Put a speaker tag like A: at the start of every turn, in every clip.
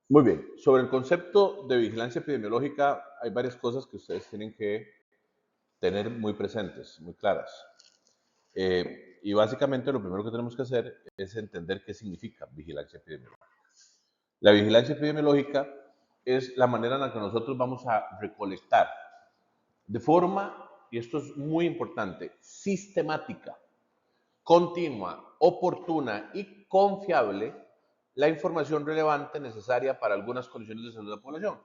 A: Muy bien. Sobre el concepto de vigilancia epidemiológica, hay varias cosas que ustedes tienen que tener muy presentes, muy claras. Y básicamente lo primero que tenemos que hacer es entender qué significa vigilancia epidemiológica. La vigilancia epidemiológica es la manera en la que nosotros vamos a recolectar de forma, y esto es muy importante, sistemática, continua, oportuna y confiable la información relevante necesaria para algunas condiciones de salud de la población.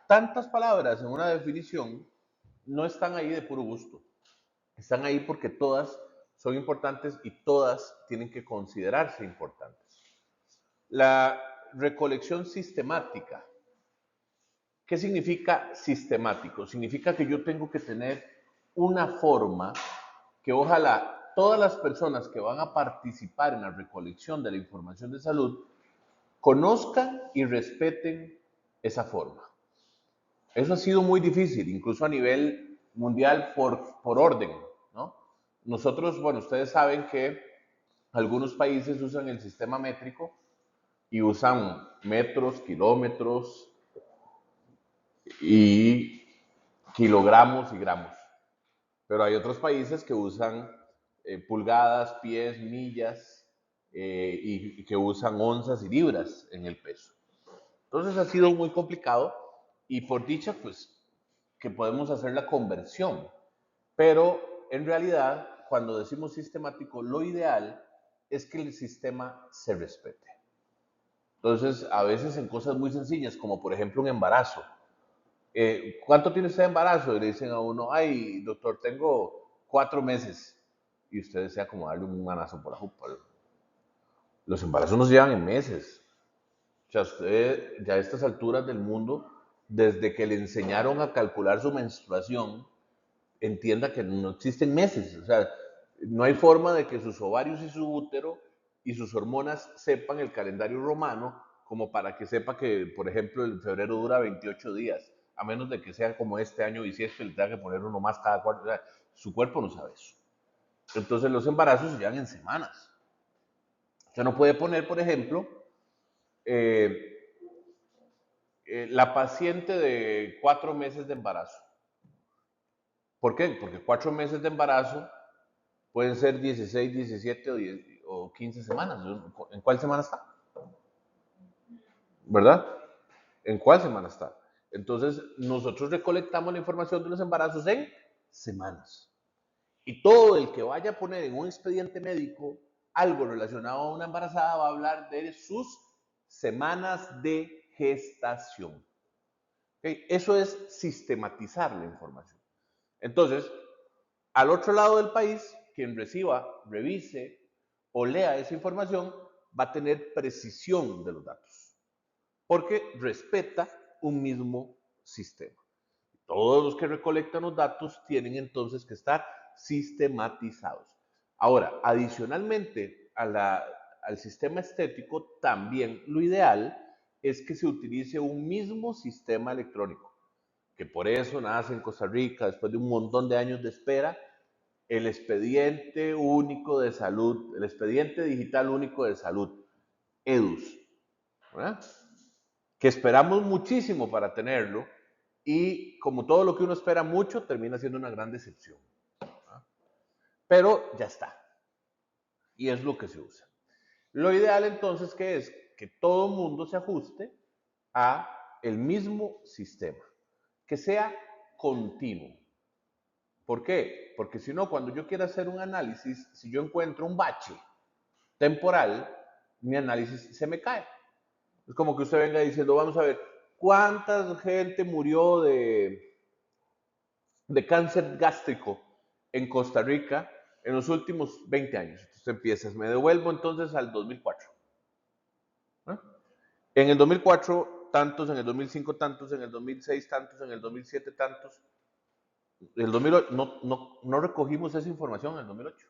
A: Tantas palabras en una definición no están ahí de puro gusto. Están ahí porque todas son importantes y todas tienen que considerarse importantes. La recolección sistemática. ¿Qué significa sistemático? Significa que yo tengo que tener una forma que ojalá todas las personas que van a participar en la recolección de la información de salud conozcan y respeten esa forma. Eso ha sido muy difícil, incluso a nivel mundial por orden, ¿no? Nosotros, bueno, ustedes saben que algunos países usan el sistema métrico y usan metros, kilómetros y kilogramos y gramos. Pero hay otros países que usan pulgadas, pies, millas y que usan onzas y libras en el peso. Entonces ha sido muy complicado y por dicha, pues, que podemos hacer la conversión. Pero en realidad, cuando decimos sistemático, lo ideal es que el sistema se respete. Entonces, a veces en cosas muy sencillas, como por ejemplo un embarazo. ¿Cuánto tiene usted de embarazo? Y le dicen a uno, ay, doctor, tengo 4 meses. Y usted desea como darle un manazo por la jupa. Los embarazos nos llevan en meses. O sea, usted ya a estas alturas del mundo, desde que le enseñaron a calcular su menstruación, entienda que no existen meses. O sea, no hay forma de que sus ovarios y su útero y sus hormonas sepan el calendario romano como para que sepa que, por ejemplo, el febrero dura 28 días, a menos de que sea como este año bisiesto y le tenga que poner uno más cada cuarto. O sea, su cuerpo no sabe eso. Entonces los embarazos se llevan en semanas. Usted no puede poner, por ejemplo, eh, la paciente de 4 meses de embarazo. ¿Por qué? Porque 4 meses de embarazo pueden ser 16, 17 o 15 semanas. ¿En cuál semana está? ¿Verdad? ¿En cuál semana está? Entonces, nosotros recolectamos la información de los embarazos en semanas. Y todo el que vaya a poner en un expediente médico algo relacionado a una embarazada va a hablar de sus semanas de gestación. ¿Okay? Eso es sistematizar la información. Entonces, al otro lado del país, quien reciba, revise o lea esa información va a tener precisión de los datos, porque respeta un mismo sistema. Todos los que recolectan los datos tienen entonces que estar sistematizados. Ahora, adicionalmente al sistema estético, también lo ideal es que se utilice un mismo sistema electrónico, que por eso nace en Costa Rica, después de un montón de años de espera, el expediente único de salud, el expediente digital único de salud, EDUS, ¿verdad? Que esperamos muchísimo para tenerlo y como todo lo que uno espera mucho, termina siendo una gran decepción. ¿Verdad? Pero ya está, y es lo que se usa. Lo ideal entonces que es que todo el mundo se ajuste a el mismo sistema, que sea continuo. ¿Por qué? Porque si no, cuando yo quiera hacer un análisis, si yo encuentro un bache temporal, mi análisis se me cae. Es como que usted venga diciendo, vamos a ver, ¿cuánta gente murió de cáncer gástrico en Costa Rica en los últimos 20 años? Entonces empiezas, me devuelvo entonces al 2004. ¿Eh? En el 2004 tantos, en el 2005 tantos, en el 2006 tantos, en el 2007 tantos. En el 2008 no recogimos esa información en el 2008.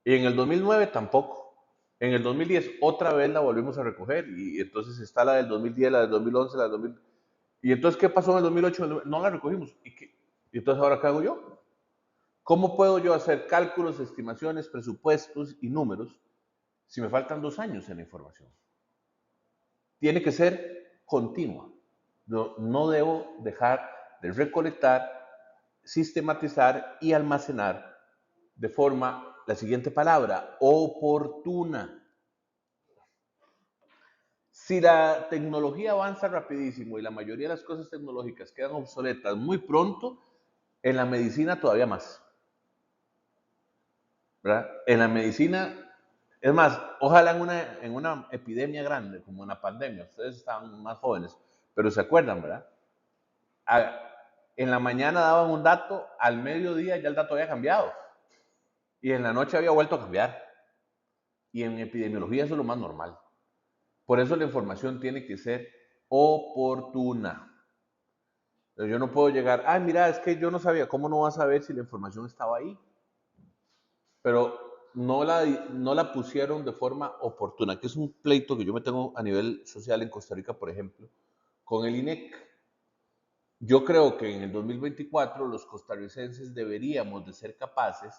A: Y en el 2009 tampoco. En el 2010 otra vez la volvimos a recoger y entonces está la del 2010, la del 2011, la del 2000. Y entonces, ¿qué pasó en el 2008? No la recogimos. ¿Y entonces ahora qué hago yo? ¿Cómo puedo yo hacer cálculos, estimaciones, presupuestos y números si me faltan 2 años en la información? tiene que ser continua. No debo dejar de recolectar, sistematizar y almacenar de forma, la siguiente palabra, oportuna. Si la tecnología avanza rapidísimo y la mayoría de las cosas tecnológicas quedan obsoletas muy pronto, en la medicina todavía más. ¿Verdad? En la medicina, es más, ojalá en una epidemia grande, como una pandemia, ustedes estaban más jóvenes, pero se acuerdan, ¿verdad? A- en la mañana daban un dato, al mediodía ya el dato había cambiado y en la noche había vuelto a cambiar. Y en epidemiología eso es lo más normal. Por eso la información tiene que ser oportuna. Yo no puedo llegar, ah, mira, es que yo no sabía, ¿cómo no vas a saber si la información estaba ahí? Pero no la pusieron de forma oportuna, que es un pleito que yo me tengo a nivel social en Costa Rica, por ejemplo, con el INEC. Yo creo que en el 2024 los costarricenses deberíamos de ser capaces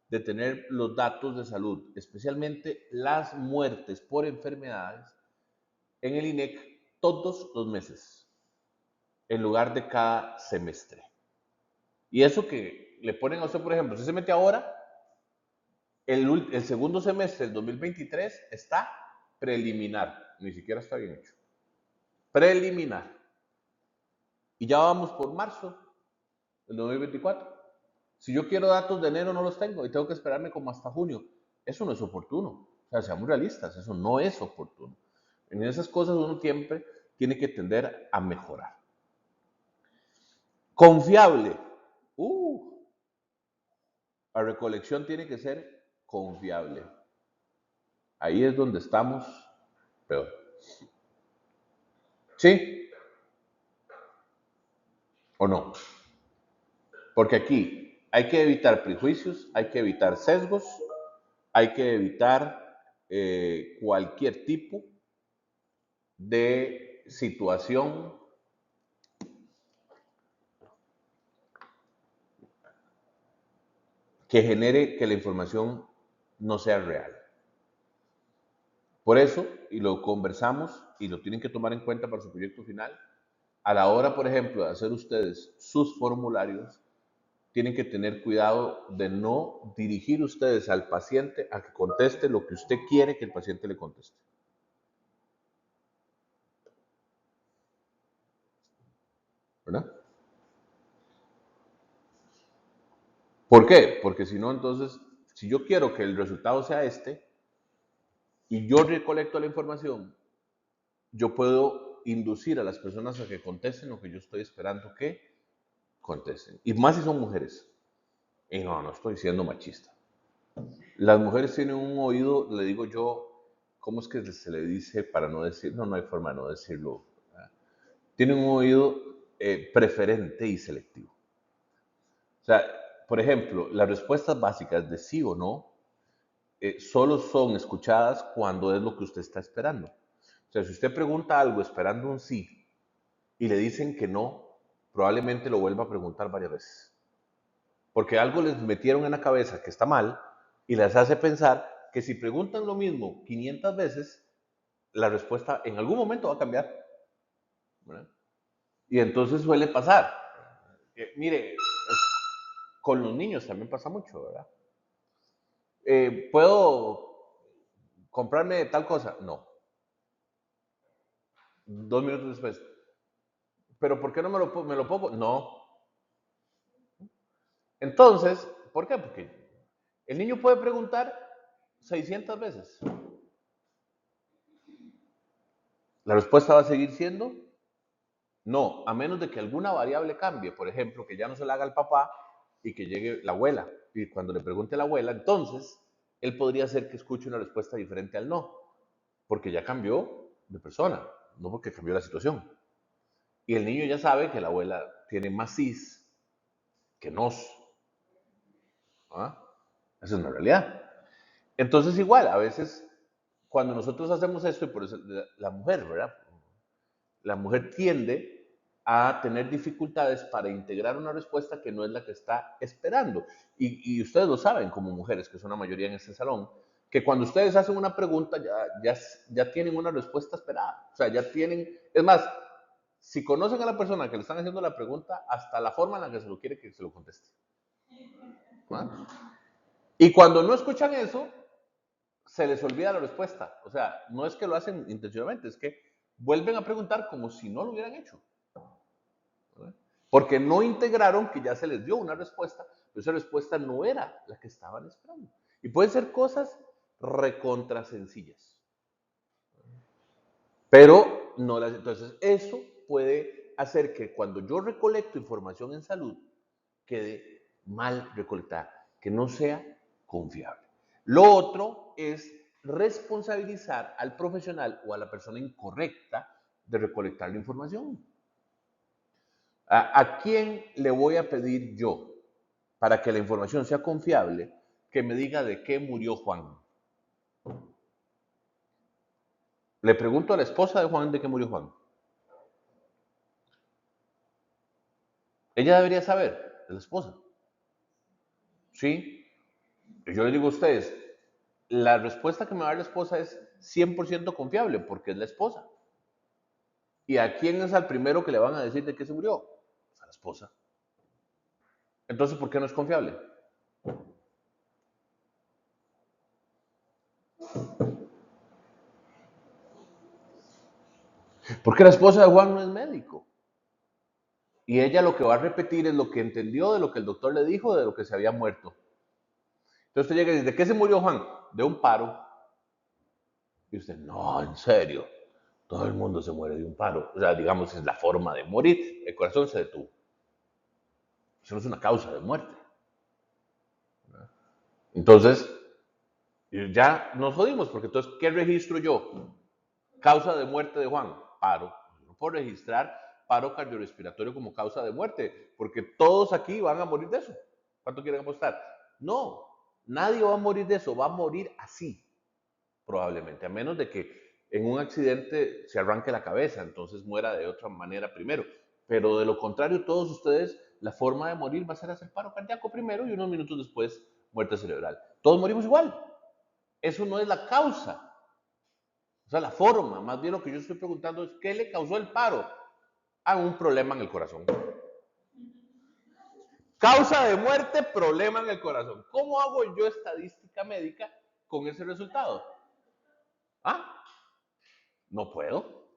A: de tener los datos de salud, especialmente las muertes por enfermedades, en el INEC todos los meses, en lugar de cada semestre. Y eso que le ponen a usted, por ejemplo, si se mete ahora, el segundo semestre del 2023 está preliminar, ni siquiera está bien hecho. Preliminar. Y ya vamos por marzo del 2024. Si yo quiero datos de enero, no los tengo y tengo que esperarme como hasta junio. Eso no es oportuno. O sea, seamos realistas, eso no es oportuno. En esas cosas uno siempre tiene que tender a mejorar. Confiable. La recolección tiene que ser confiable. Ahí es donde estamos peor. ¿Sí o no? Porque aquí hay que evitar prejuicios, hay que evitar sesgos, hay que evitar cualquier tipo de situación que genere que la información no sea real. Por eso, y lo conversamos y lo tienen que tomar en cuenta para su proyecto final, a la hora, por ejemplo, de hacer ustedes sus formularios, tienen que tener cuidado de no dirigir ustedes al paciente a que conteste lo que usted quiere que el paciente le conteste. ¿Verdad? ¿Por qué? Porque si no, entonces, si yo quiero que el resultado sea este y yo recolecto la información, yo puedo inducir a las personas a que contesten lo que yo estoy esperando que contesten. Y más si son mujeres. Y no estoy siendo machista. Las mujeres tienen un oído, le digo yo, ¿cómo es que se le dice para no decir? No hay forma de no decirlo. Tienen un oído preferente y selectivo. O sea, por ejemplo, las respuestas básicas de sí o no solo son escuchadas cuando es lo que usted está esperando. O sea, si usted pregunta algo esperando un sí y le dicen que no, probablemente lo vuelva a preguntar varias veces. Porque algo les metieron en la cabeza que está mal y les hace pensar que si preguntan lo mismo 500 veces, la respuesta en algún momento va a cambiar. ¿Verdad? Y entonces suele pasar. Mire, con los niños también pasa mucho, ¿verdad? ¿Puedo comprarme tal cosa? No. 2 minutos después. ¿Pero por qué no me lo pongo? No. Entonces, ¿por qué? Porque el niño puede preguntar 600 veces. La respuesta va a seguir siendo no, a menos de que alguna variable cambie. Por ejemplo, que ya no se la haga al papá y que llegue la abuela. Y cuando le pregunte a la abuela, entonces él podría hacer que escuche una respuesta diferente al no. Porque ya cambió de persona, no porque cambió la situación. Y el niño ya sabe que la abuela tiene más sís que nos. ¿Ah? Esa es una realidad. Entonces, igual, a veces, cuando nosotros hacemos esto, y por eso la mujer, ¿verdad? La mujer tiende a tener dificultades para integrar una respuesta que no es la que está esperando. Y ustedes lo saben como mujeres, que son la mayoría en este salón, que cuando ustedes hacen una pregunta ya tienen una respuesta esperada. O sea, ya tienen, es más, si conocen a la persona que le están haciendo la pregunta, hasta la forma en la que se lo quiere que se lo conteste. ¿Ah? Y cuando no escuchan eso, se les olvida la respuesta. O sea, no es que lo hacen intencionalmente, es que vuelven a preguntar como si no lo hubieran hecho. ¿Verdad? Porque no integraron que ya se les dio una respuesta, pero esa respuesta no era la que estaban esperando. Y pueden ser cosas recontra sencillas. Pero no las. Entonces, eso puede hacer que cuando yo recolecto información en salud, quede mal recolectada, que no sea confiable. Lo otro es responsabilizar al profesional o a la persona incorrecta de recolectar la información. ¿A quién le voy a pedir yo para que la información sea confiable que me diga de qué murió Juan? Le pregunto a la esposa de Juan de qué murió Juan. Ella debería saber, es la esposa. ¿Sí? Yo le digo a ustedes, la respuesta que me va a dar la esposa es 100% confiable porque es la esposa. ¿Y a quién es al primero que le van a decir de qué se murió? Pues a la esposa. Entonces, ¿por qué no es confiable? Porque la esposa de Juan no es médico. Y ella lo que va a repetir es lo que entendió de lo que el doctor le dijo de lo que se había muerto. Entonces usted llega y dice, ¿de qué se murió Juan? De un paro. Y usted, no, en serio. Todo el mundo se muere de un paro. O sea, digamos, es la forma de morir. El corazón se detuvo. Eso no es una causa de muerte. Entonces, ya nos jodimos, porque entonces, ¿qué registro yo? Causa de muerte de Juan, paro. No puedo registrar paro cardiorrespiratorio como causa de muerte, porque todos aquí van a morir de eso. ¿Cuánto quieren apostar? No, nadie va a morir de eso, va a morir así, probablemente, a menos de que en un accidente se arranque la cabeza, entonces muera de otra manera primero. Pero de lo contrario, todos ustedes, la forma de morir va a ser hacer paro cardíaco primero y unos minutos después muerte cerebral. Todos morimos igual. Eso no es la causa. O sea, la forma, más bien lo que yo estoy preguntando es, ¿qué le causó el paro? A un problema en el corazón. Causa de muerte, problema en el corazón. ¿Cómo hago yo estadística médica con ese resultado? ¿Ah? No puedo.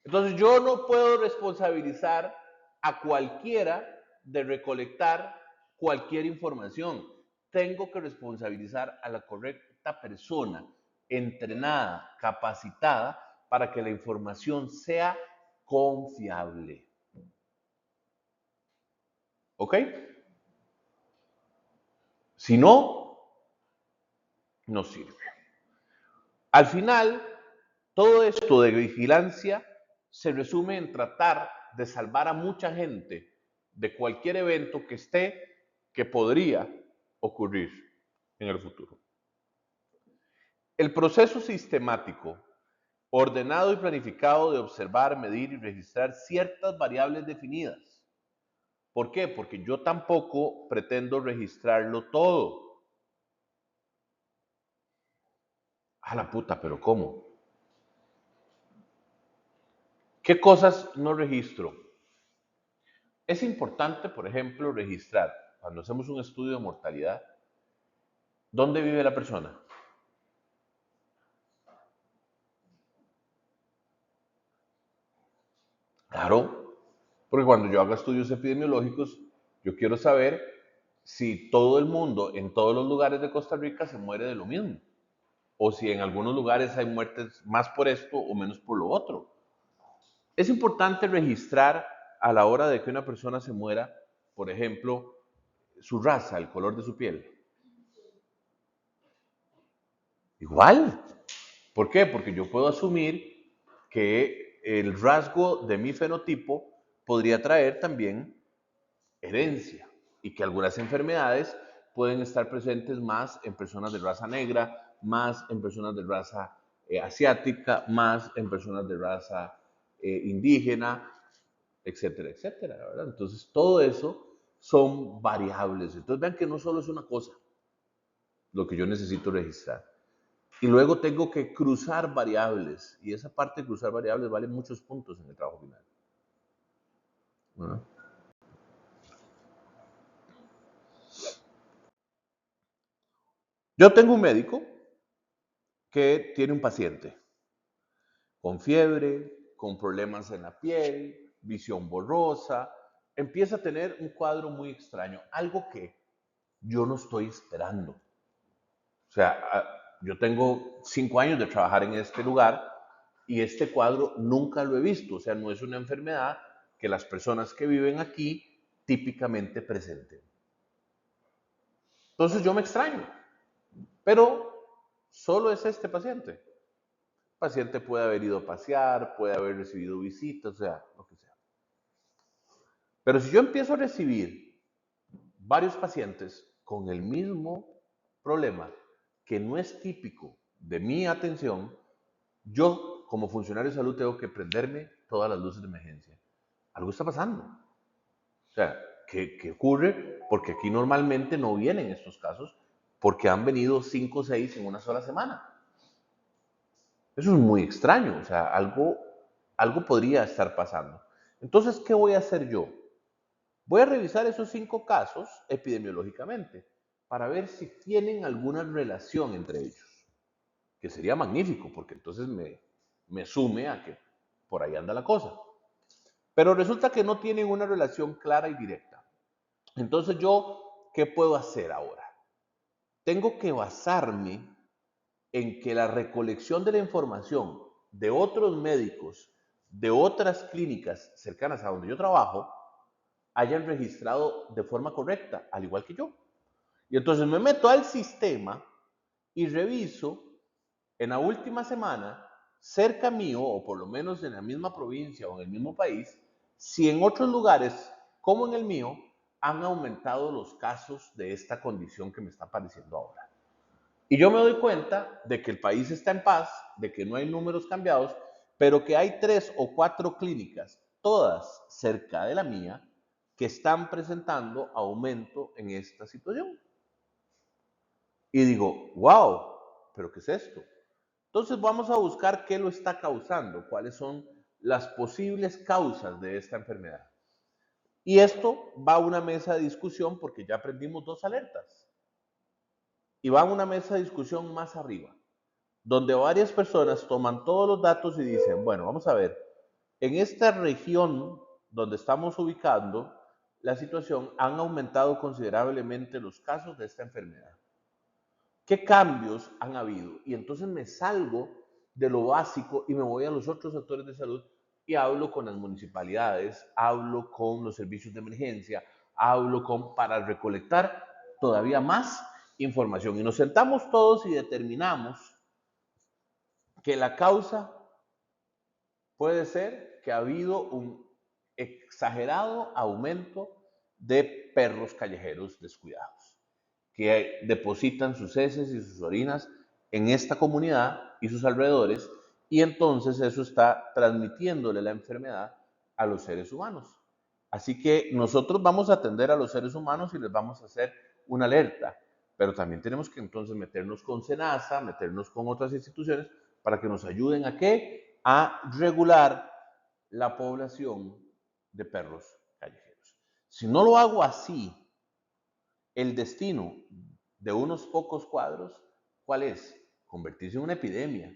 A: Entonces yo no puedo responsabilizar a cualquiera de recolectar cualquier información. Tengo que responsabilizar a la correcta persona, entrenada, capacitada, para que la información sea confiable. ¿Ok? Si no, no sirve. Al final, todo esto de vigilancia se resume en tratar de salvar a mucha gente de cualquier evento que podría ocurrir en el futuro. El proceso sistemático, ordenado y planificado de observar, medir y registrar ciertas variables definidas. ¿Por qué? Porque yo tampoco pretendo registrarlo todo. A la puta, pero ¿cómo? ¿Qué cosas no registro? Es importante, por ejemplo, registrar, cuando hacemos un estudio de mortalidad, dónde vive la persona. Claro, porque cuando yo haga estudios epidemiológicos, yo quiero saber si todo el mundo en todos los lugares de Costa Rica se muere de lo mismo, o si en algunos lugares hay muertes más por esto o menos por lo otro. Es importante registrar a la hora de que una persona se muera, por ejemplo, su raza, el color de su piel. Igual. ¿Por qué? Porque yo puedo asumir que el rasgo de mi fenotipo podría traer también herencia y que algunas enfermedades pueden estar presentes más en personas de raza negra, más en personas de raza asiática, más en personas de raza indígena, etcétera, etcétera, ¿verdad? Entonces, todo eso son variables. Entonces, vean que no solo es una cosa lo que yo necesito registrar. Y luego tengo que cruzar variables. Y esa parte de cruzar variables vale muchos puntos en el trabajo final. ¿No? Yo tengo un médico que tiene un paciente con fiebre, con problemas en la piel, visión borrosa, empieza a tener un cuadro muy extraño, algo que yo no estoy esperando. O sea, yo tengo 5 años de trabajar en este lugar y este cuadro nunca lo he visto. O sea, no es una enfermedad que las personas que viven aquí típicamente presenten. Entonces yo me extraño, pero solo es este paciente. El paciente puede haber ido a pasear, puede haber recibido visitas, o sea, lo que sea. Pero si yo empiezo a recibir varios pacientes con el mismo problema que no es típico de mi atención, yo como funcionario de salud tengo que prenderme todas las luces de emergencia. Algo está pasando. O sea, ¿qué ocurre? Porque aquí normalmente no vienen estos casos porque han venido 5 o 6 en una sola semana. Eso es muy extraño, o sea, algo podría estar pasando. Entonces, ¿qué voy a hacer yo? Voy a revisar esos 5 casos epidemiológicamente para ver si tienen alguna relación entre ellos, que sería magnífico, porque entonces me sume a que por ahí anda la cosa. Pero resulta que no tienen una relación clara y directa. Entonces yo, ¿qué puedo hacer ahora? Tengo que basarme en que la recolección de la información de otros médicos, de otras clínicas cercanas a donde yo trabajo, hayan registrado de forma correcta, al igual que yo. Y entonces me meto al sistema y reviso en la última semana, cerca mío, o por lo menos en la misma provincia o en el mismo país, si en otros lugares, como en el mío, han aumentado los casos de esta condición que me está apareciendo ahora. Y yo me doy cuenta de que el país está en paz, de que no hay números cambiados, pero que hay 3 o 4 clínicas, todas cerca de la mía, que están presentando aumento en esta situación. Y digo, wow, pero ¿qué es esto? Entonces vamos a buscar qué lo está causando, cuáles son las posibles causas de esta enfermedad. Y esto va a una mesa de discusión porque ya aprendimos 2 alertas. Y va a una mesa de discusión más arriba, donde varias personas toman todos los datos y dicen, bueno, vamos a ver, en esta región donde estamos ubicando la situación, han aumentado considerablemente los casos de esta enfermedad. ¿Qué cambios han habido? Y entonces me salgo de lo básico y me voy a los otros sectores de salud y hablo con las municipalidades, hablo con los servicios de emergencia, para recolectar todavía más información. Y nos sentamos todos y determinamos que la causa puede ser que ha habido un exagerado aumento de perros callejeros descuidados, que depositan sus heces y sus orinas en esta comunidad y sus alrededores, y entonces eso está transmitiéndole la enfermedad a los seres humanos. Así que nosotros vamos a atender a los seres humanos y les vamos a hacer una alerta, pero también tenemos que entonces meternos con SENASA, meternos con otras instituciones para que nos ayuden a qué? A regular la población de perros callejeros. Si no lo hago así, el destino de unos pocos cuadros, ¿cuál es? Convertirse en una epidemia.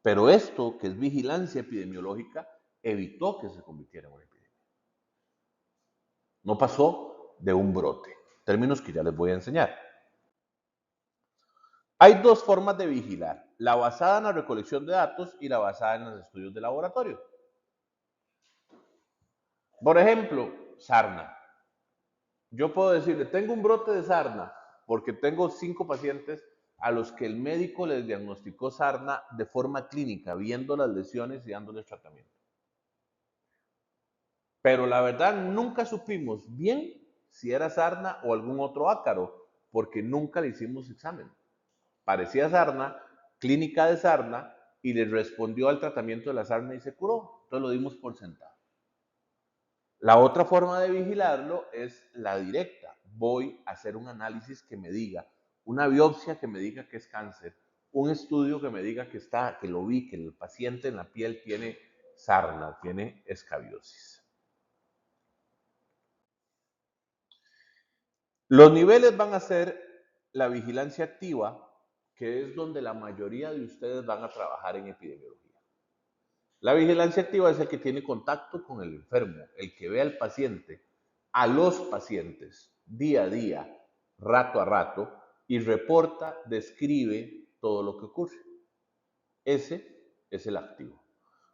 A: Pero esto, que es vigilancia epidemiológica, evitó que se convirtiera en una epidemia. No pasó de un brote. Términos que ya les voy a enseñar. Hay 2 formas de vigilar, la basada en la recolección de datos y la basada en los estudios de laboratorio. Por ejemplo, sarna. Yo puedo decirle, tengo un brote de sarna, porque tengo 5 pacientes a los que el médico les diagnosticó sarna de forma clínica, viendo las lesiones y dándoles tratamiento. Pero la verdad nunca supimos bien si era sarna o algún otro ácaro, porque nunca le hicimos examen. Parecía sarna, clínica de sarna, y le respondió al tratamiento de la sarna y se curó. Entonces lo dimos por sentado. La otra forma de vigilarlo es la directa. Voy a hacer un análisis que me diga una biopsia que me diga que es cáncer, un estudio que me diga que lo vi, que el paciente en la piel tiene sarna, tiene escabiosis. Los niveles van a ser la vigilancia activa, que es donde la mayoría de ustedes van a trabajar en epidemiología. La vigilancia activa es el que tiene contacto con el enfermo, el que ve al paciente, a los pacientes, día a día, rato a rato, y reporta, describe todo lo que ocurre. Ese es el activo.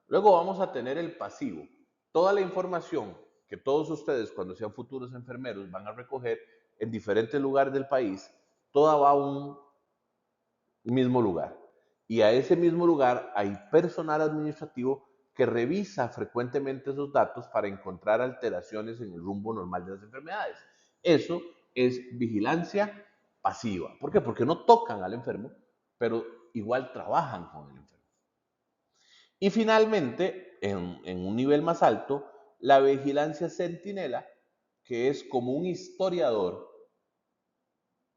A: Luego vamos a tener el pasivo. Toda la información que todos ustedes, cuando sean futuros enfermeros, van a recoger en diferentes lugares del país, toda va a un mismo lugar. Y a ese mismo lugar hay personal administrativo que revisa frecuentemente esos datos para encontrar alteraciones en el rumbo normal de las enfermedades. Eso es vigilancia pasiva. ¿Por qué? Porque no tocan al enfermo, pero igual trabajan con el enfermo. Y finalmente, en un nivel más alto, la vigilancia centinela, que es como un historiador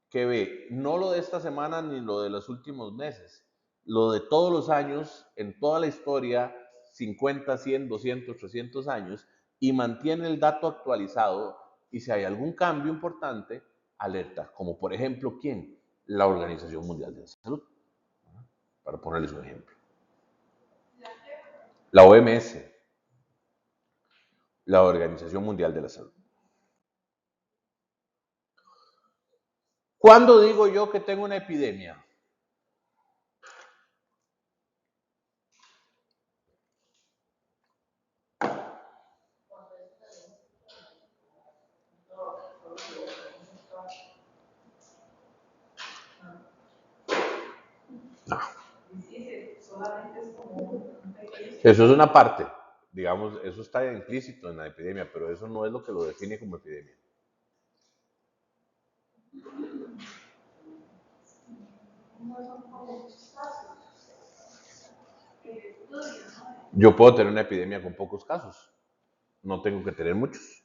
A: que ve no lo de esta semana ni lo de los últimos meses, lo de todos los años, en toda la historia, 50, 100, 200, 300 años, y mantiene el dato actualizado, y si hay algún cambio importante, alerta, como por ejemplo, ¿quién? La Organización Mundial de la Salud, para ponerles un ejemplo. La OMS, la Organización Mundial de la Salud. ¿Cuándo digo yo que tengo una epidemia? No. Eso es una parte, digamos, eso está implícito en la epidemia, pero eso no es lo que lo define como epidemia. Yo puedo tener una epidemia con pocos casos, no tengo que tener muchos.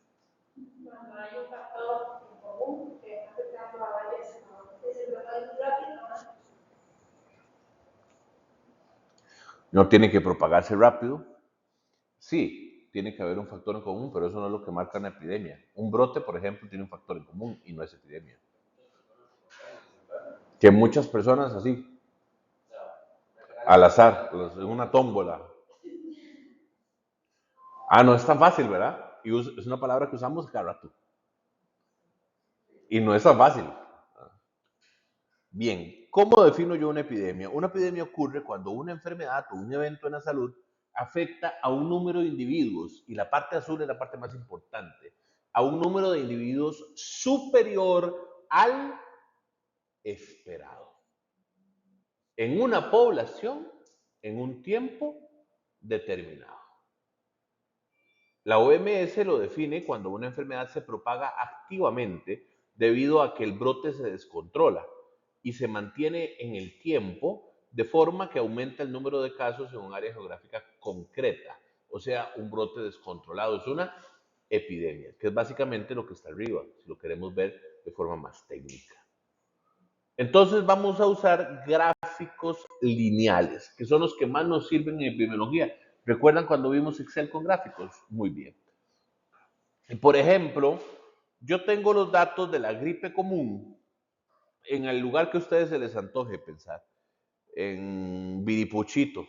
A: No tiene que propagarse rápido. Sí, tiene que haber un factor en común, pero eso no es lo que marca una epidemia. Un brote, por ejemplo, tiene un factor en común y no es epidemia. Que muchas personas así, al azar, en una tómbola. Ah, no es tan fácil, ¿verdad? Y es una palabra que usamos cada rato. Y no es tan fácil. Bien, ¿cómo defino yo una epidemia? Una epidemia ocurre cuando una enfermedad o un evento en la salud afecta a un número de individuos, y la parte azul es la parte más importante, a un número de individuos superior al esperado, en una población, en un tiempo determinado. La OMS lo define cuando una enfermedad se propaga activamente debido a que el brote se descontrola y se mantiene en el tiempo de forma que aumenta el número de casos en un área geográfica concreta. O sea, un brote descontrolado es una epidemia, que es básicamente lo que está arriba, si lo queremos ver de forma más técnica. Entonces vamos a usar gráficos lineales, que son los que más nos sirven en epidemiología. ¿Recuerdan cuando vimos Excel con gráficos? Muy bien. Por ejemplo, yo tengo los datos de la gripe común en el lugar que a ustedes se les antoje pensar, en Viripuchito.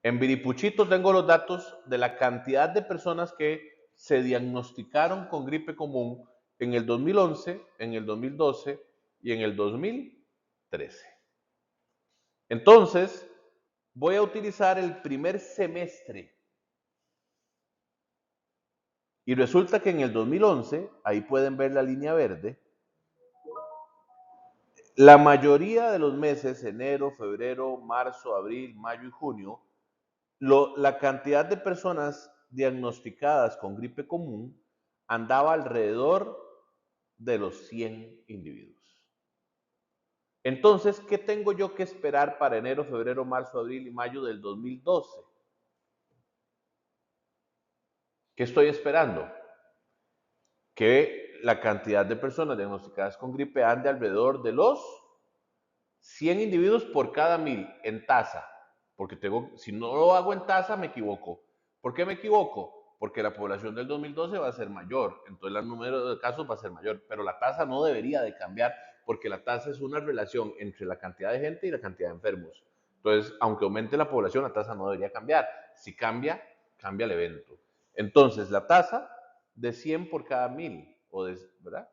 A: En Viripuchito tengo los datos de la cantidad de personas que se diagnosticaron con gripe común en el 2011, en el 2012 y en el 2013. Entonces, voy a utilizar el primer semestre. Y resulta que en el 2011, ahí pueden ver la línea verde, la mayoría de los meses, enero, febrero, marzo, abril, mayo y junio, la cantidad de personas diagnosticadas con gripe común andaba alrededor de los 100 individuos. Entonces, ¿qué tengo yo que esperar para enero, febrero, marzo, abril y mayo del 2012? ¿Qué estoy esperando? Que la cantidad de personas diagnosticadas con gripe anda alrededor de los 100 individuos por cada 1000 en tasa. Porque si no lo hago en tasa, me equivoco. ¿Por qué me equivoco? Porque la población del 2012 va a ser mayor, entonces el número de casos va a ser mayor, pero la tasa no debería de cambiar, porque la tasa es una relación entre la cantidad de gente y la cantidad de enfermos. Entonces, aunque aumente la población, la tasa no debería cambiar. Si cambia, cambia el evento. Entonces, la tasa de 100 por cada 1000, ¿verdad?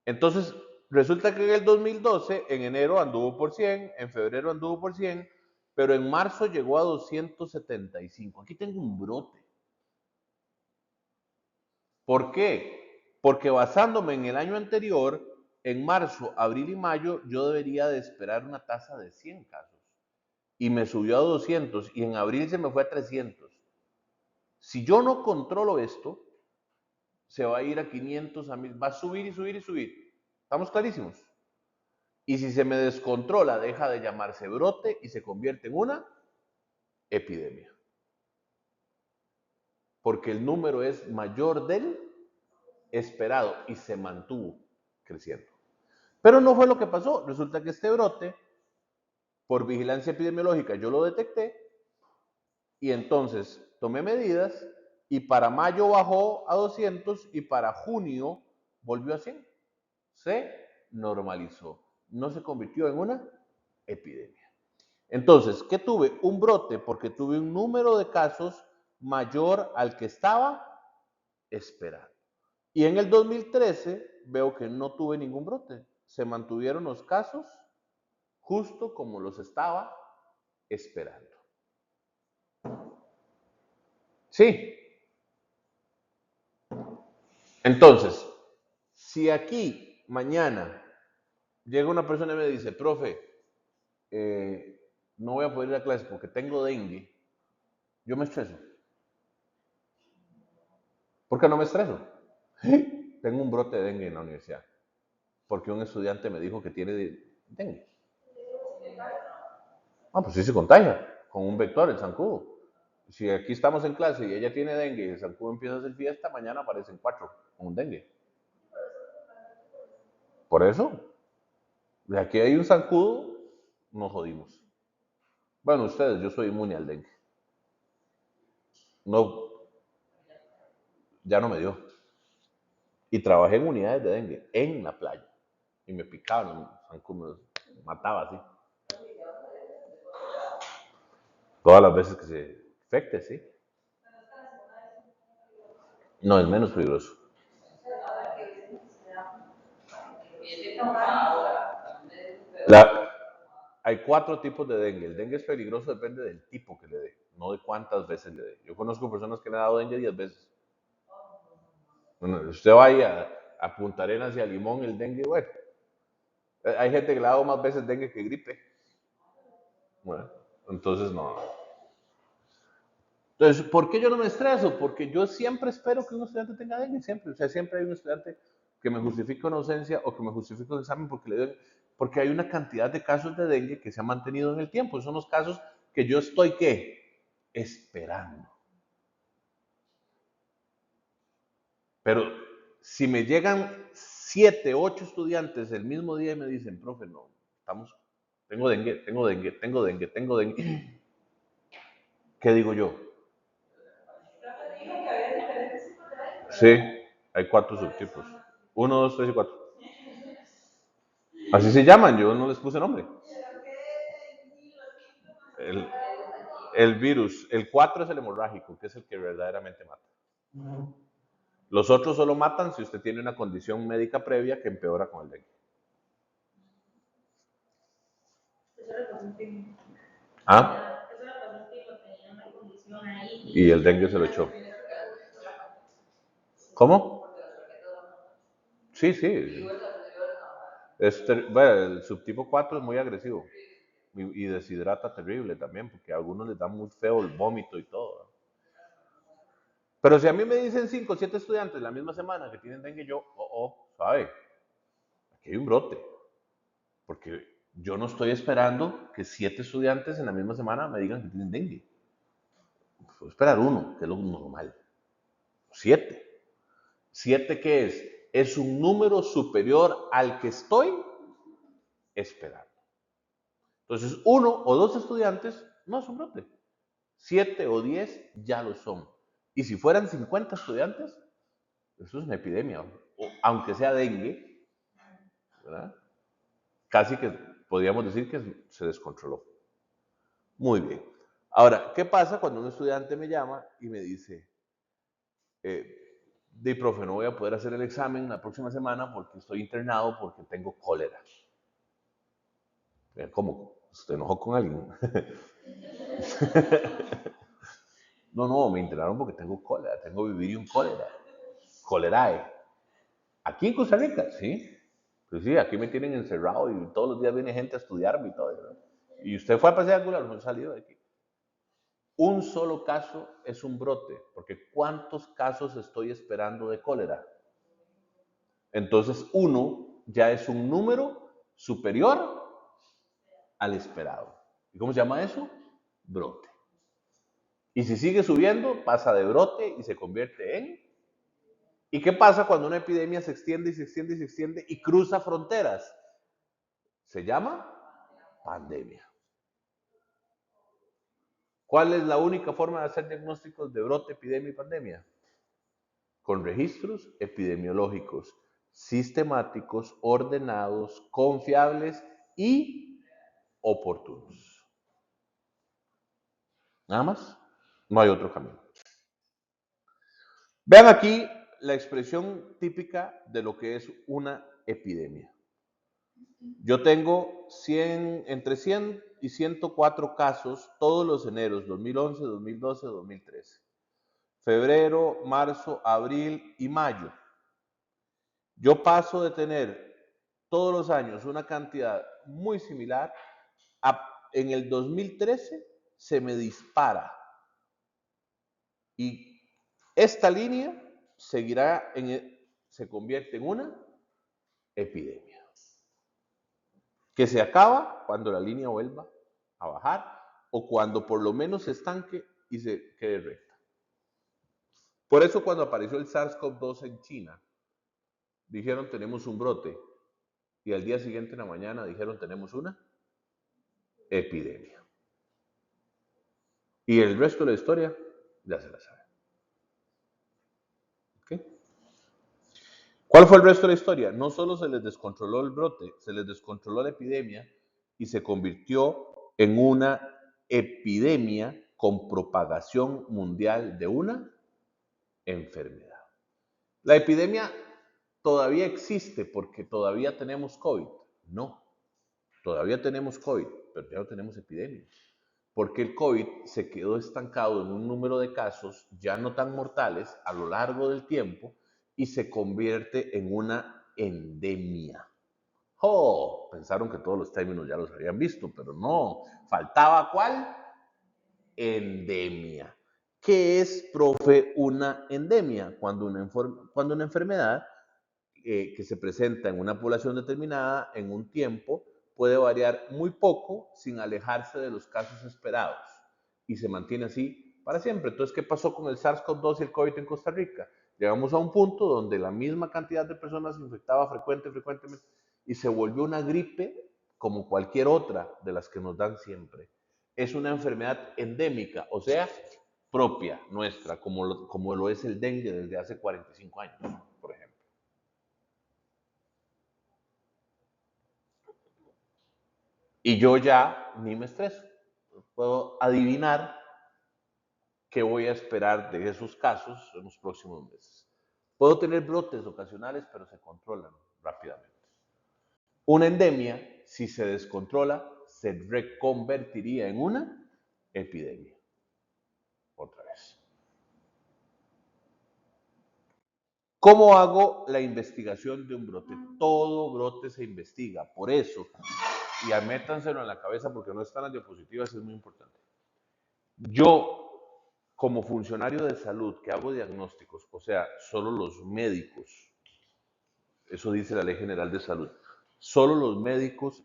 A: Entonces, resulta que en el 2012, en enero anduvo por 100, en febrero anduvo por 100, pero en marzo llegó a 275. Aquí tengo un brote. ¿Por qué? Porque basándome en el año anterior, en marzo, abril y mayo, yo debería de esperar una tasa de 100 casos. Y me subió a 200 y en abril se me fue a 300. Si yo no controlo esto, se va a ir a 500, a 1000, va a subir y subir y subir. ¿Estamos clarísimos? Y si se me descontrola, deja de llamarse brote y se convierte en una epidemia. Porque el número es mayor del esperado y se mantuvo creciendo. Pero no fue lo que pasó. Resulta que este brote, por vigilancia epidemiológica, yo lo detecté y entonces tomé medidas y para mayo bajó a 200 y para junio volvió a 100. Se normalizó. No se convirtió en una epidemia. Entonces, ¿qué tuve? Un brote porque tuve un número de casos mayor al que estaba esperando. Y en el 2013 veo que no tuve ningún brote. Se mantuvieron los casos justo como los estaba esperando. Sí. Entonces, si aquí mañana llega una persona y me dice, profe, no voy a poder ir a clase porque tengo dengue, yo me estreso. ¿Por qué no me estreso? Tengo un brote de dengue en la universidad porque un estudiante me dijo que tiene dengue. Ah, pues sí se contagia con un vector, el zancudo. Si aquí estamos en clase y ella tiene dengue y el zancudo empieza a hacer fiesta, mañana aparecen 4 con un dengue. Por eso, de aquí hay un zancudo, nos jodimos. Bueno, ustedes, yo soy inmune al dengue. No, ya no me dio. Y trabajé en unidades de dengue en la playa. Y me picaban, los zancudos me mataba así. Todas las veces que se infecte, sí. No, es menos peligroso. La, hay 4 tipos de dengue. El dengue es peligroso, depende del tipo que le dé, no de cuántas veces le dé. Yo conozco personas que le han dado dengue 10 veces. Bueno, usted vaya a Punta Arenas y a Limón, el dengue, bueno. Hay gente que le ha dado más veces dengue que gripe. Bueno, entonces no. Entonces, ¿por qué yo no me estreso? Porque yo siempre espero que un estudiante tenga dengue, siempre. O sea, siempre hay un estudiante que me justifica una ausencia o que me justifica un examen porque le doy, porque hay una cantidad de casos de dengue que se ha mantenido en el tiempo. Esos son los casos que yo estoy, ¿qué? Esperando. Pero si me llegan 7, 8 estudiantes el mismo día y me dicen, profe, no, tengo dengue, tengo dengue, tengo dengue, tengo dengue, ¿qué digo yo? Sí, hay 4 subtipos. 1, 2, 3 y 4. Así se llaman, yo no les puse nombre. El, el virus, el 4 es el hemorrágico, que es el que verdaderamente mata. Los otros solo matan si usted tiene una condición médica previa que empeora con el dengue. ¿Ah? Y el dengue se lo echó. ¿Cómo? Sí, sí. Bueno, el subtipo 4 es muy agresivo y deshidrata terrible también, porque a algunos les da muy feo el vómito y todo. Pero si a mí me dicen 5 o 7 estudiantes la misma semana que tienen dengue, yo, ¿sabe? Aquí hay un brote. Porque yo no estoy esperando que 7 estudiantes en la misma semana me digan que tienen dengue. Puedo esperar 1, que es lo normal. 7. 7, ¿qué es? Es un número superior al que estoy esperando. Entonces, 1 o 2 estudiantes no es un brote. 7 o 10 ya lo son. Y si fueran 50 estudiantes, eso es una epidemia. O, aunque sea dengue, ¿verdad? Casi que podríamos decir que se descontroló. Muy bien. Ahora, ¿qué pasa cuando un estudiante me llama y me dice, de profe, no voy a poder hacer el examen la próxima semana porque estoy internado porque tengo cólera? ¿Cómo? ¿Se enojó con alguien? No, me internaron porque tengo cólera, tengo vivirium cólera, colerae. Aquí en Costa Rica, sí. Pues sí, aquí me tienen encerrado y todos los días viene gente a estudiarme y todo, ¿verdad? Y usted fue a pasear alguna, no he salido de aquí. Un solo caso es un brote, porque ¿cuántos casos estoy esperando de cólera? Entonces, 1 ya es un número superior al esperado. ¿Y cómo se llama eso? Brote. Y si sigue subiendo, pasa de brote y se convierte en... ¿Y qué pasa cuando una epidemia se extiende y se extiende y se extiende y cruza fronteras? Se llama pandemia. ¿Cuál es la única forma de hacer diagnósticos de brote, epidemia y pandemia? Con registros epidemiológicos sistemáticos, ordenados, confiables y oportunos. Nada más, no hay otro camino. Vean aquí la expresión típica de lo que es una epidemia. Yo tengo entre 100 y 104 casos todos los eneros, 2011, 2012, 2013. Febrero, marzo, abril y mayo. Yo paso de tener todos los años una cantidad muy similar en el 2013 se me dispara y esta línea seguirá se convierte en una epidemia que se acaba cuando la línea vuelva a bajar o cuando por lo menos se estanque y se quede recta. Por eso cuando apareció el SARS-CoV-2 en China, dijeron tenemos un brote y al día siguiente en la mañana dijeron tenemos una epidemia. Y el resto de la historia ya se la sabe. ¿Okay? ¿Cuál fue el resto de la historia? No solo se les descontroló el brote, se les descontroló la epidemia y se convirtió en una epidemia con propagación mundial de una enfermedad. La epidemia todavía existe porque todavía tenemos COVID. No, todavía tenemos COVID, pero ya no tenemos epidemia. Porque el COVID se quedó estancado en un número de casos ya no tan mortales a lo largo del tiempo y se convierte en una endemia. Oh, pensaron que todos los términos ya los habían visto, pero no. ¿Faltaba cuál? Endemia. ¿Qué es, profe, una endemia? Cuando una enfermedad que se presenta en una población determinada en un tiempo puede variar muy poco sin alejarse de los casos esperados y se mantiene así para siempre. Entonces, ¿qué pasó con el SARS-CoV-2 y el COVID en Costa Rica? Llegamos a un punto donde la misma cantidad de personas se infectaba frecuentemente y se volvió una gripe como cualquier otra de las que nos dan siempre. Es una enfermedad endémica, o sea, propia, nuestra, como lo es el dengue desde hace 45 años, por ejemplo. Y yo ya ni me estreso. Puedo adivinar qué voy a esperar de esos casos en los próximos meses. Puedo tener brotes ocasionales, pero se controlan rápidamente. Una endemia, si se descontrola, se reconvertiría en una epidemia. Otra vez. ¿Cómo hago la investigación de un brote? Todo brote se investiga. Por eso, y métanselo en la cabeza porque no están las diapositivas, es muy importante. Yo, como funcionario de salud que hago diagnósticos, o sea, solo los médicos, eso dice la Ley General de Salud, solo los médicos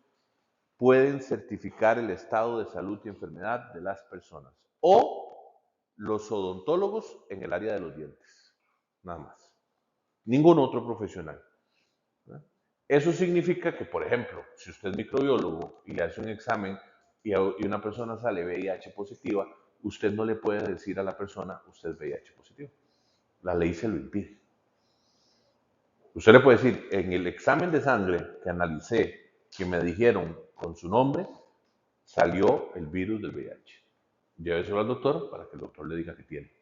A: pueden certificar el estado de salud y enfermedad de las personas. O los odontólogos en el área de los dientes, nada más. ningún otro profesional. ¿Verdad? Eso significa que, por ejemplo, si usted es microbiólogo y le hace un examen y una persona sale VIH positiva, usted no le puede decir a la persona, usted es VIH positivo. La ley se lo impide. Usted le puede decir, en el examen de sangre que analicé, que me dijeron con su nombre, salió el virus del VIH. Lléveselo al doctor para que el doctor le diga que tiene.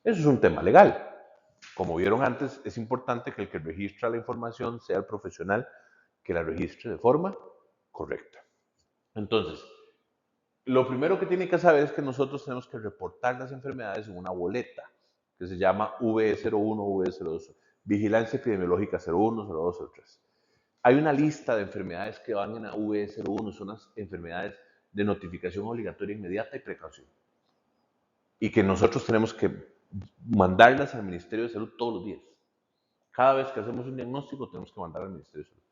A: Eso es un tema legal. Como vieron antes, es importante que el que registra la información sea el profesional que la registre de forma correcta. Entonces, lo primero que tiene que saber es que nosotros tenemos que reportar las enfermedades en una boleta que se llama VE01, VE02, Vigilancia Epidemiológica 01, 02, 03. Hay una lista de enfermedades que van en la VE01, son las enfermedades de notificación obligatoria inmediata y precaución. Y que nosotros tenemos que mandarlas al Ministerio de Salud todos los días. Cada vez que hacemos un diagnóstico tenemos que mandar al Ministerio de Salud.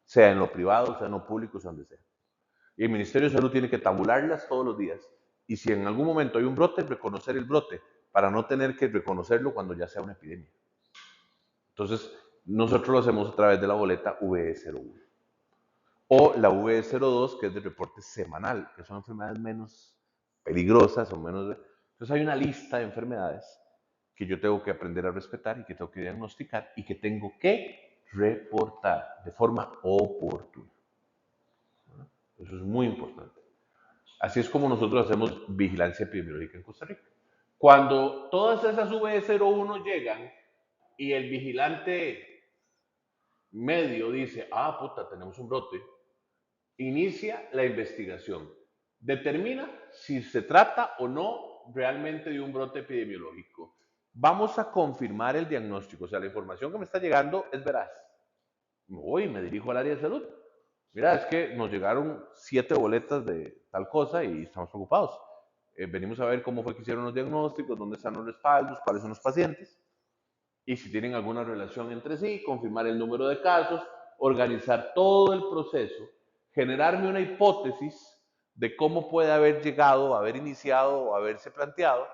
A: Sea en lo privado, sea en lo público, sea donde sea. Y el Ministerio de Salud tiene que tabularlas todos los días. Y si en algún momento hay un brote, reconocer el brote, para no tener que reconocerlo cuando ya sea una epidemia. Entonces, nosotros lo hacemos a través de la boleta VE01. O la VE02, que es de reporte semanal, que son enfermedades menos peligrosas o menos... Entonces hay una lista de enfermedades que yo tengo que aprender a respetar y que tengo que diagnosticar y que tengo que reportar de forma oportuna. Eso es muy importante. Así es como nosotros hacemos vigilancia epidemiológica en Costa Rica. Cuando todas esas VE01 llegan y el vigilante medio dice, ah, puta, tenemos un brote, inicia la investigación. Determina si se trata o no realmente de un brote epidemiológico. Vamos a confirmar el diagnóstico, o sea, la información que me está llegando es veraz. Me voy y me dirijo al área de salud. Mira, es que nos llegaron 7 boletas de tal cosa y estamos preocupados. Venimos a ver cómo fue que hicieron los diagnósticos, dónde están los respaldos, cuáles son los pacientes y si tienen alguna relación entre sí, confirmar el número de casos, organizar todo el proceso, generarme una hipótesis de cómo puede haber llegado, haber iniciado o haberse planteado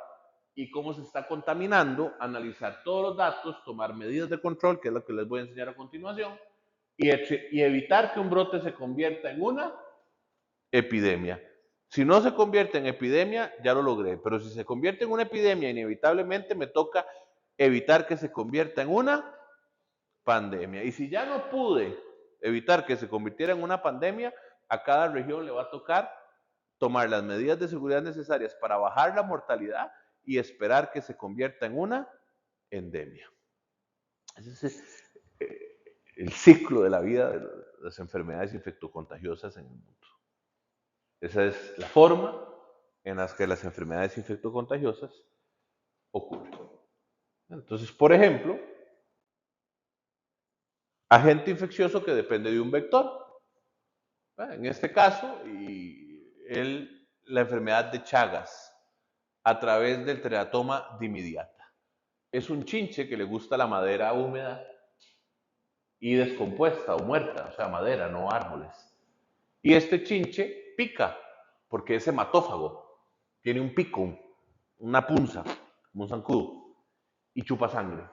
A: y cómo se está contaminando, analizar todos los datos, tomar medidas de control, que es lo que les voy a enseñar a continuación, y evitar que un brote se convierta en una epidemia. Si no se convierte en epidemia, ya lo logré, pero si se convierte en una epidemia, inevitablemente me toca evitar que se convierta en una pandemia. Y si ya no pude evitar que se convirtiera en una pandemia, a cada región le va a tocar tomar las medidas de seguridad necesarias para bajar la mortalidad y esperar que se convierta en una endemia. Ese es el ciclo de la vida de las enfermedades infectocontagiosas en el mundo. Esa es la forma en la que las enfermedades infectocontagiosas ocurren. Entonces, por ejemplo, agente infeccioso que depende de un vector. En este caso, la enfermedad de Chagas a través del teratoma dimidiata. Es un chinche que le gusta la madera húmeda y descompuesta o muerta, o sea, madera, no árboles. Y este chinche pica porque es hematófago, tiene un pico, una punza, como un zancudo, y chupa sangre.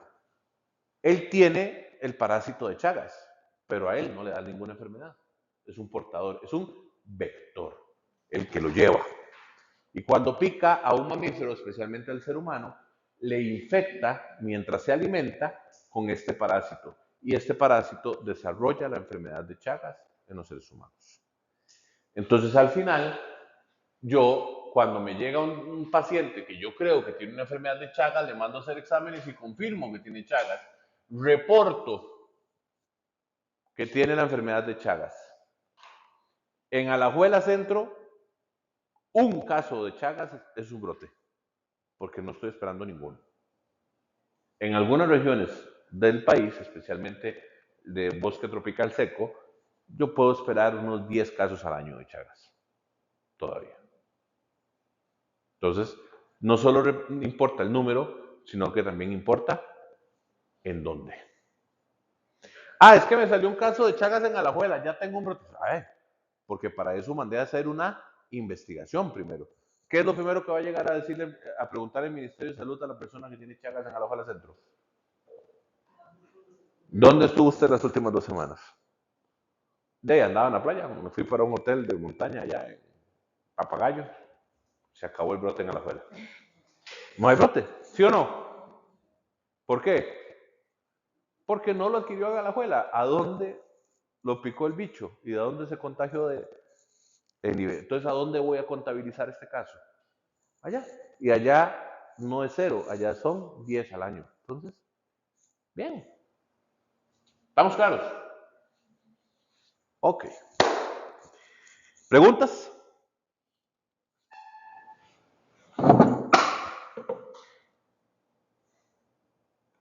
A: Él tiene el parásito de Chagas, pero a él no le da ninguna enfermedad. Es un portador, es un vector, el que lo lleva. Y cuando pica a un mamífero, especialmente al ser humano, le infecta mientras se alimenta con este parásito. Y este parásito desarrolla la enfermedad de Chagas en los seres humanos. Entonces, al final, yo, cuando me llega un paciente que yo creo que tiene una enfermedad de Chagas, le mando a hacer exámenes y confirmo que tiene Chagas. Reporto que tiene la enfermedad de Chagas. En Alajuela Centro, un caso de Chagas es un brote, porque no estoy esperando ninguno. En algunas regiones del país, especialmente de bosque tropical seco, yo puedo esperar unos 10 casos al año de Chagas, todavía. Entonces, no solo importa el número, sino que también importa en dónde. Ah, es que me salió un caso de Chagas en Alajuela, ya tengo un brote. Porque para eso mandé a hacer una investigación primero. ¿Qué es lo primero que va a llegar a decirle, a preguntar el Ministerio de Salud a la persona que tiene Chagas en Alajuela Centro? ¿Dónde estuvo usted las últimas 2 semanas? De ahí andaba en la playa, me fui para un hotel de montaña allá en Papagayo. Se acabó el brote en Alajuela. ¿No hay brote? ¿Sí o no? ¿Por qué? Porque no lo adquirió en Alajuela. ¿A dónde lo picó el bicho? ¿Y de dónde se contagió de el nivel? Entonces, ¿a dónde voy a contabilizar este caso? Allá. Y allá no es 0, allá son 10 al año. Entonces, bien. ¿Estamos claros? Ok. ¿Preguntas?